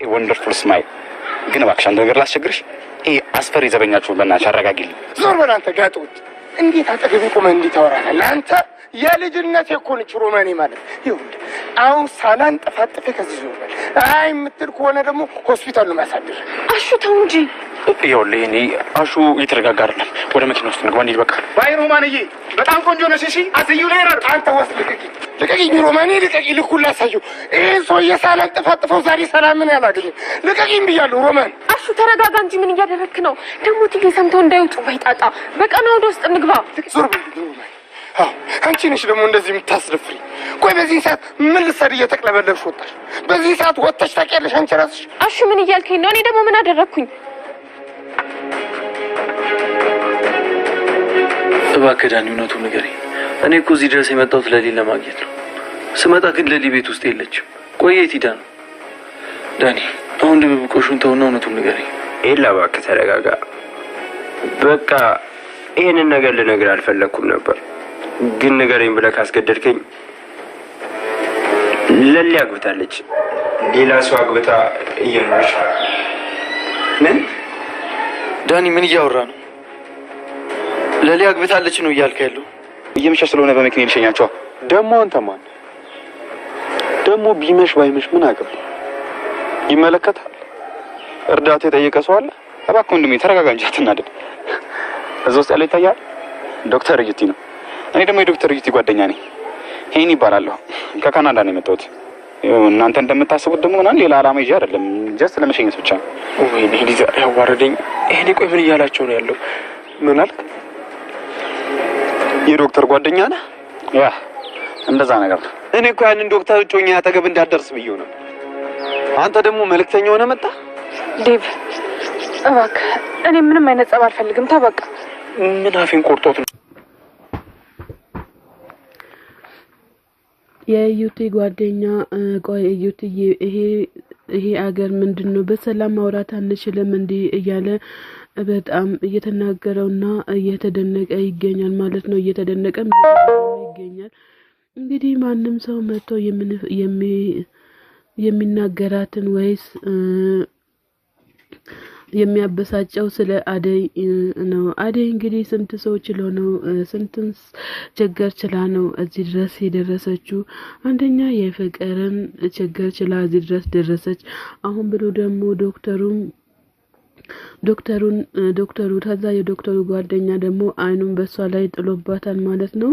ወንደርፉል ስማይል ግን እባክሽ አንድ ነገር ላስቸግርሽ። ይሄ አስፈሪ ዘበኛችሁ በእናትሽ አረጋጊልኝ። ዞር በል አንተ ጋጦት። እንዴት አጠገቤ ቆመህ እንዲህ ታወራለህ? አንተ የልጅነት የኮንች ሮማኔ ማለት ይሁን። አሁን ሳላንጠፋጥፍ ከዚህ ዞር በል። አይ የምትል ከሆነ ደግሞ ሆስፒታል ነው ማሳደር። አሹ ተው እንጂ። ይኸውልህ እኔ አሹ እየተረጋጋ አይደለም። ወደ መኪና ውስጥ እንግባ እንሂድ በቃ። ባይ ሮማንዬ በጣም ቆንጆ ነሽ። እሺ አትዩ ላይ ረር አንተ ወስ ልቀቂኝ ሮማኔ ልቀቂኝ። ልኩላ ሳየው ይሄን ሰውዬ ሳላንጠፋጥፈው ዛሬ ሰላምን ያላገኘ ልቀቂኝ ብያለሁ። ሮማን አሹ ተረጋጋ እንጂ ምን እያደረክ ነው? ደግሞ ትዬ ሰምተው እንዳይወጡ ባይጣጣ በቀና ወደ ውስጥ እንግባ። ዞር በል ሮማን። አንቺ ነሽ ደግሞ እንደዚህ የምታስደፍሪ። ቆይ በዚህ ሰዓት ምን ልትሰሪ እየተቅለበለብሽ ወጣሽ? በዚህ ሰዓት ወጥተሽ ታውቂያለሽ አንቺ ራስሽ? አሹ ምን እያልከኝ ነው? እኔ ደግሞ ምን አደረኩኝ? እባክህ ዳኒ እውነቱን ንገረኝ። እኔ እኮ እዚህ ድረስ የመጣሁት ለሊን ለማግኘት ነው። ስመጣ ግን ለሊ ቤት ውስጥ የለችም። ቆይ የት ሄዳ ነው? ዳኒ አሁን ድብብቆሹን ተውና እውነቱን ንገረኝ። ኤላ እባክህ ተረጋጋ። በቃ ይሄንን ነገር ልነግርህ አልፈለኩም ነበር፣ ግን ንገረኝ ብለህ ካስገደድከኝ ለሊ አግብታለች። ሌላ ሰው አግብታ እየኖረች። ምን ዳኒ ምን እያወራ ነው? ለሊ አግብታለች ነው እያልከ ያለው? እየመሸ ስለሆነ በመኪና ልሸኛቸው። ደግሞ አንተ ማን? ደግሞ ቢመሽ ባይመሽ ምን አገባ? ይመለከታል። እርዳታ የጠየቀ ሰው አለ? እባክህ ወንድሜ ተረጋጋ እንጂ አትናደድ። እዛ ውስጥ ያለው ይታያል። ዶክተር እዩቲ ነው። እኔ ደግሞ የዶክተር እዩቲ ጓደኛ ነኝ። ሄኒ ይባላለሁ። ከካናዳ ነው የመጣሁት። እናንተ እንደምታስቡት ደግሞ ምናምን ሌላ ዓላማ ይዤ አይደለም። ጀስት ለመሸኘት ብቻ ነው። ወይኔ ሊዛ ያዋረደኝ። ይሄኔ ቆይ ምን እያላቸው ነው ያለው? ምን አልክ? የዶክተር ጓደኛ ነህ? ያ እንደዛ ነገር ነው። እኔ እኮ ያንን ዶክተር ጮኛ አጠገብ እንዳደርስ ብዬው ነው። አንተ ደግሞ መልእክተኛ ሆነ መጣ። ዴቭ እባክህ እኔ ምንም አይነት ጸብ አልፈልግም። ተበቃ። ምን አፌን ቆርጦት ነው? የዩቲ ጓደኛ ቆይ ዩቲ ይሄ አገር ምንድነው? በሰላም ማውራት አንችልም እንዴ እያለ በጣም እየተናገረውና እየተደነቀ ይገኛል ማለት ነው። እየተደነቀም ይገኛል። እንግዲህ ማንም ሰው መጥቶ የሚናገራትን ወይስ የሚያበሳጨው ስለ አደይ ነው። አደይ እንግዲህ ስንት ሰዎች ለሆነው ስንት ችግር ችላ ነው እዚህ ድረስ የደረሰችው። አንደኛ የፍቅርን ችግር ችላ እዚህ ድረስ ደረሰች። አሁን ብሎ ደግሞ ዶክተሩ ታዛ የዶክተሩ ጓደኛ ደግሞ አይኑን በሷ ላይ ጥሎባታል ማለት ነው።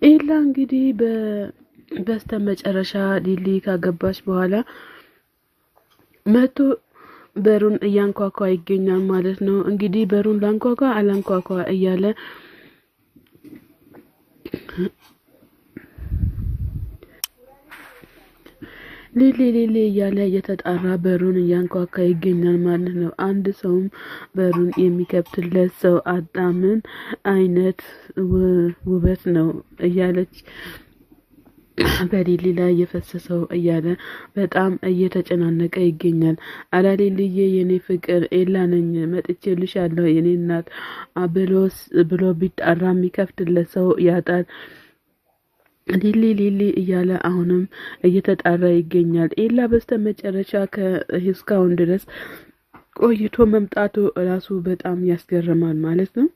ኤላ እንግዲህ በስተመጨረሻ ሊሊ ካገባች በኋላ መቶ በሩን እያንኳኳ ይገኛል ማለት ነው። እንግዲህ በሩን ላንኳኳ አላንኳኳ እያለ ሊሊ እያለ እየተጣራ በሩን እያንኳኳ ይገኛል ማለት ነው። አንድ ሰውም በሩን የሚከፍትለት ሰው አጣምን አይነት ውበት ነው እያለች በሊሊ ላይ የፈሰሰው እያለ በጣም እየተጨናነቀ ይገኛል። አላ ሊሊዬ የኔ ፍቅር ኤላ ነኝ መጥቼልሻለሁ የኔ እናት ብሎ ቢጣራ የሚከፍትለት ሰው ያጣል። ሊሊ እያለ አሁንም እየተጣራ ይገኛል። ኤላ በስተመጨረሻ ከእስካሁን ድረስ ቆይቶ መምጣቱ ራሱ በጣም ያስገርማል ማለት ነው።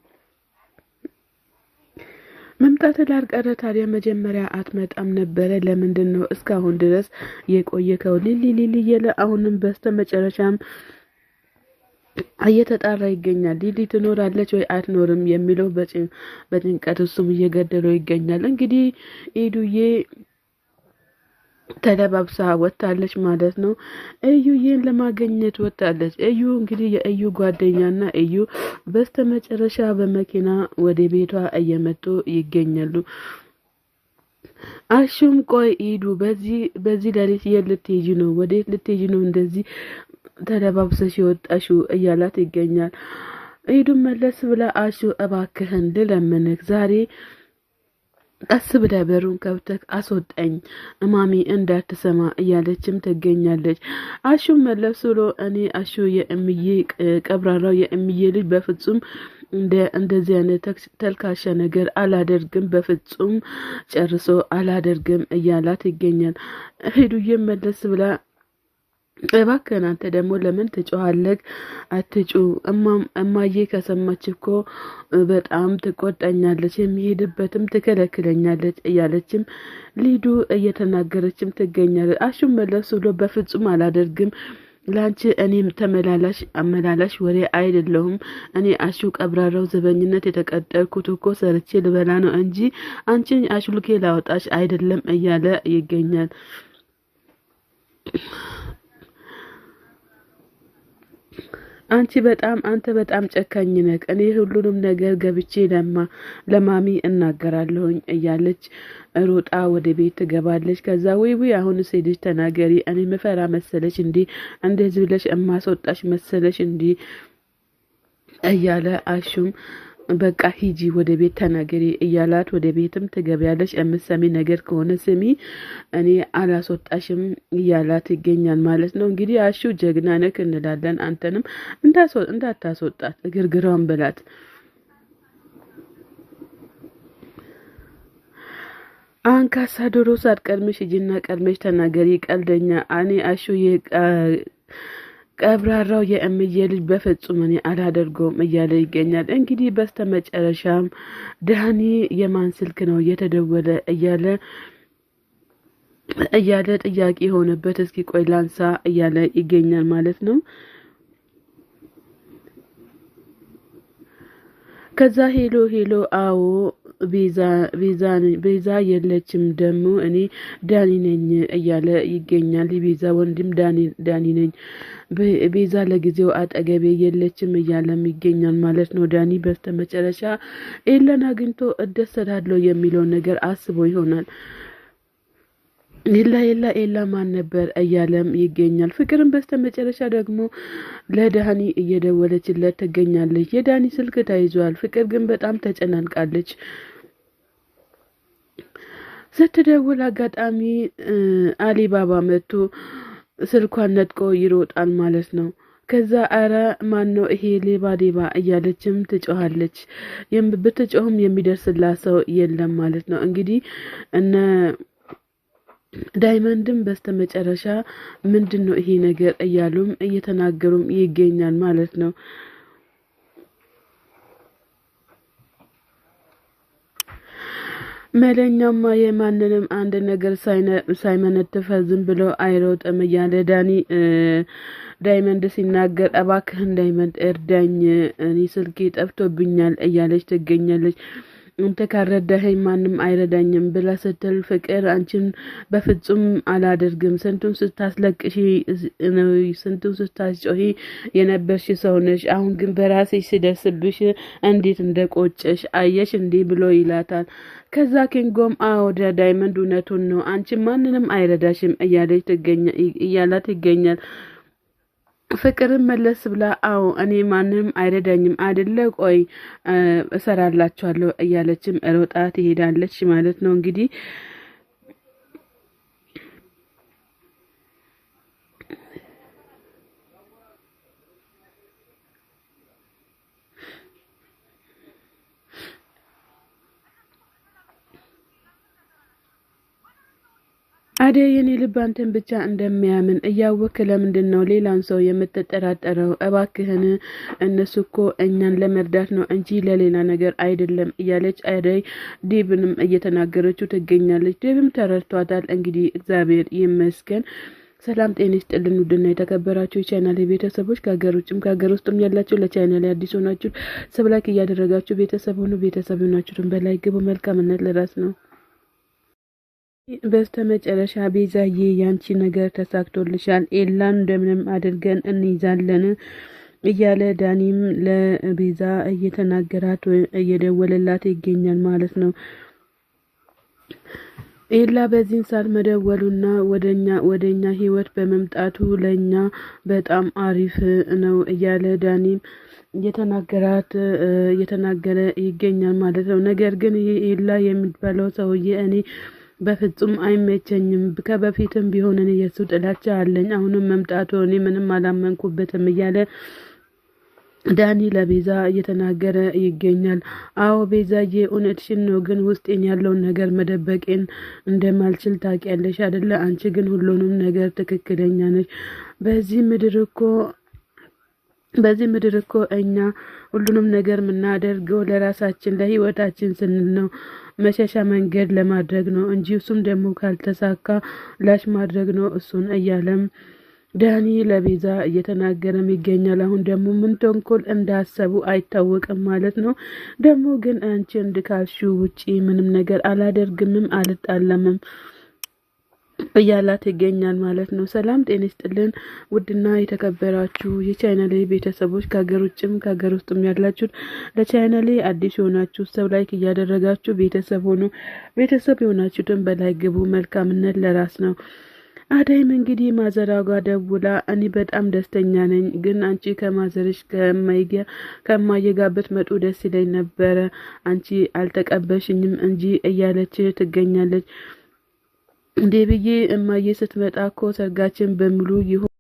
መምጣት ላልቀረ ታዲያ መጀመሪያ አትመጣም ነበረ? ለምንድን ነው እስካሁን ድረስ የቆየከው? ሊሊ እያለ አሁንም በስተመጨረሻም እየተጣራ ይገኛል። ሊሊ ትኖራለች ወይ አትኖርም የሚለው በጭንቀት እሱም እየገደለው ይገኛል። እንግዲህ ኢዱዬ ተደባብሳ ወጣለች ማለት ነው። እዩዬን ለማግኘት ወጣለች። እዩ እንግዲህ የእዩ ጓደኛና እዩ በስተመጨረሻ በመኪና ወደ ቤቷ እየመጡ ይገኛሉ። አሹም ቆይ ኢዱ በዚህ ሌሊት የት ልትሄጂ ነው? ወዴት ልትሄጂ ነው? እንደዚህ ተደባብሰሽ የወጣሽው እያላት ይገኛል። ኢዱ መለስ ብላ አሹ እባክህን ልለምንህ ዛሬ ቀስ ብለህ በሩን ከብተህ አስወጣኝ እማሚ እንዳትሰማ እያለችም ትገኛለች። አሹ መለስ ብሎ እኔ አሹ የእምዬ ቀብራራው የእምዬ ልጅ በፍጹም እንደዚህ አይነት ተልካሻ ነገር አላደርግም፣ በፍጹም ጨርሶ አላደርግም እያላት ይገኛል። ሄዱዬ መለስ ብላ እባክህን አንተ ደግሞ ለምን ትጮሃለህ? አትጩ። እማዬ ከሰማች እኮ በጣም ትቆጣኛለች፣ የሚሄድበትም ትከለክለኛለች እያለችም ሊዱ እየተናገረችም ትገኛለች። አሹም መለስ ብሎ በፍጹም አላደርግም ላንቺ እኔም ተመላላሽ አመላላሽ ወሬ አይደለሁም። እኔ አሹ ቀብራራው ዘበኝነት የተቀጠርኩት እኮ ሰርቼ ልበላ ነው እንጂ አንቺን አሹልኬ ላወጣሽ አይደለም እያለ ይገኛል። አንተ በጣም ጨካኝ ነህ። እኔ ሁሉንም ነገር ገብቼ ለማሚ እናገራለሁኝ እያለች ሮጣ ወደ ቤት ትገባለች። ከዛ ወይ አሁን ሴድሽ ተናገሪ፣ እኔ መፈራ መሰለሽ እንዴ? እንደዚህ ብለሽ እማስወጣሽ መሰለሽ እንዴ? እያለ አሹም በቃ ሂጂ ወደ ቤት ተናገሪ እያላት ወደ ቤትም ትገቢያለሽ። የምትሰሚ ነገር ከሆነ ስሚ፣ እኔ አላስወጣሽም እያላት ይገኛል ማለት ነው። እንግዲህ አሹ ጀግና ነክ እንላለን። አንተንም እንዳታስወጣት ግርግራውን ብላት። አንካሳ ዶሮ ሳትቀድምሽ ሂጂና ቀድመሽ ተናገሪ ቀልደኛ። እኔ አሹ ቀብራራው የእምዬ ልጅ በፍጹም እኔ አላደርገውም እያለ ይገኛል። እንግዲህ በስተመጨረሻም ዳኒ የማን ስልክ ነው እየተደወለ እያለ ጥያቄ የሆነበት እስኪ ቆይ ላንሳ እያለ ይገኛል ማለት ነው። ከዛ ሄሎ አዎ ቤዛ የለችም ደግሞ እኔ ዳኒ ነኝ እያለ ይገኛል። ቤዛ ወንድም ዳኒ ነኝ፣ ቤዛ ለጊዜው አጠገቤ የለችም እያለም ይገኛል ማለት ነው። ዳኒ በስተመጨረሻ ኤላን አግኝቶ እደሰታለሁ የሚለውን ነገር አስቦ ይሆናል። ኤላ ማን ነበር እያለም ይገኛል። ፍቅርን በስተመጨረሻ ደግሞ ለዳኒ እየደወለችለት ትገኛለች። የዳኒ ስልክ ተይዟል። ፍቅር ግን በጣም ተጨናንቃለች። ስትደውል አጋጣሚ አሊባባ መጥቶ ስልኳን ነጥቆ ይሮጣል ማለት ነው። ከዛ አረ ማን ነው ይሄ ሌባ እያለችም ትጮሃለች። ብትጮህም የሚደርስላት ሰው የለም ማለት ነው። እንግዲህ እነ ዳይመንድም በስተመጨረሻ ምንድነው ይሄ ነገር እያሉም እየተናገሩም ይገኛል ማለት ነው። መለኛማ የማንንም አንድ ነገር ሳይመነትፈ ዝም ብሎ አይሮጥም እያለ ዳይመንድ ሲናገር እባክህን ዳይመንድ እርዳኝ፣ እኔ ስልኬ ጠፍቶብኛል እያለች ትገኛለች። አንተ ካረዳኸኝ ማንም አይረዳኝም ብላ ስትል ፍቅር አንቺን በፍጹም አላደርግም፣ ስንቱን ስታስለቅሺ ነው፣ ስንቱን ስታስጮሂ የነበርሽ ሰው ነሽ፣ አሁን ግን በራስሽ ሲደርስብሽ እንዴት እንደቆጨሽ አየሽ እንዴ ብሎ ይላታል። ከዛ ኪንጎም አወደ ዳይመንድ እውነቱን ነው፣ አንቺ ማንንም አይረዳሽም እያላት ይገኛል። ፍቅርን መለስ ብላ አዎ እኔ ማንንም አይረዳኝም አይደለ፣ ቆይ እሰራላችኋለሁ እያለችም ሮጣ ትሄዳለች ማለት ነው። እንግዲህ አደይ የኔ ልብ አንተን ብቻ እንደሚያምን እያወክ ለምንድን ነው ሌላን ሰው የምትጠራጠረው? እባክህን እነሱ እኮ እኛን ለመርዳት ነው እንጂ ለሌላ ነገር አይደለም እያለች አደይ ዴብንም እየተናገረችው ትገኛለች። ዴብም ተረድቷታል። እንግዲህ እግዚአብሔር ይመስገን። ሰላም ጤና ይስጥልን ውድና የተከበራችሁ የቻናል ቤተሰቦች ከሀገር ውጭም ከሀገር ውስጥም ያላችሁ ለቻናል አዲስ ሆናችሁ ሰብስክራይብ እያደረጋችሁ ቤተሰብ ሆናችሁን በላይ ግቡ። መልካምነት ለራስ ነው። በስተመጨረሻ ቤዛዬ ያንቺ ነገር ተሳክቶልሻል፣ ኤላን እንደምንም አድርገን እንይዛለን እያለ ዳኒም ለቤዛ እየተናገራት እየደወለላት ይገኛል ማለት ነው። ኤላ በዚህን ሰዓት መደወሉና ወደኛ ህይወት በመምጣቱ ለኛ በጣም አሪፍ ነው እያለ ዳኒም እየተናገረ ይገኛል ማለት ነው። ነገር ግን ይሄ ኤላ የሚባለው ሰውዬ እኔ በፍጹም አይመቸኝም። ከበፊትም ቢሆን እኔ የሱ ጥላቻ አለኝ። አሁንም መምጣቱ እኔ ምንም አላመንኩበትም እያለ ዳኒ ለቤዛ እየተናገረ ይገኛል። አዎ ቤዛዬ እውነትሽን ነው፣ ግን ውስጤን ያለውን ነገር መደበቄን እንደማልችል ታውቂያለሽ አይደለ? አንቺ ግን ሁሉንም ነገር ትክክለኛ ነሽ። በዚህ ምድር እኮ እኛ ሁሉንም ነገር የምናደርገው ለራሳችን ለህይወታችን ስንል ነው። መሸሻ መንገድ ለማድረግ ነው እንጂ እሱም ደግሞ ካልተሳካ ላሽ ማድረግ ነው እሱን እያለም ዳኒ ለቤዛ እየተናገረም ይገኛል። አሁን ደግሞ ምን ተንኮል እንዳሰቡ አይታወቅም ማለት ነው። ደግሞ ግን አንቺ እንድካልሽው ውጪ ምንም ነገር አላደርግምም አልጣለምም እያላት ይገኛል ማለት ነው። ሰላም ጤና ይስጥልን ውድና የተከበራችሁ የቻናሌ ቤተሰቦች ከሀገር ውጭም ከሀገር ውስጥም ያላችሁ ለቻናሌ አዲስ የሆናችሁ ሰብ ላይክ እያደረጋችሁ ቤተሰብ ሆኑ። ቤተሰብ የሆናችሁትን በላይ ግቡ። መልካምነት ለራስ ነው። አዳይም እንግዲህ ማዘራጓ ደውላ እኔ በጣም ደስተኛ ነኝ፣ ግን አንቺ ከማዘርሽ ከማየጋበት መጡ ደስ ይለኝ ነበረ፣ አንቺ አልተቀበሽኝም እንጂ እያለች ትገኛለች። እንዴ ብዬ እማዬ ስትመጣ እኮ ሰርጋችን በሙሉ ይሁን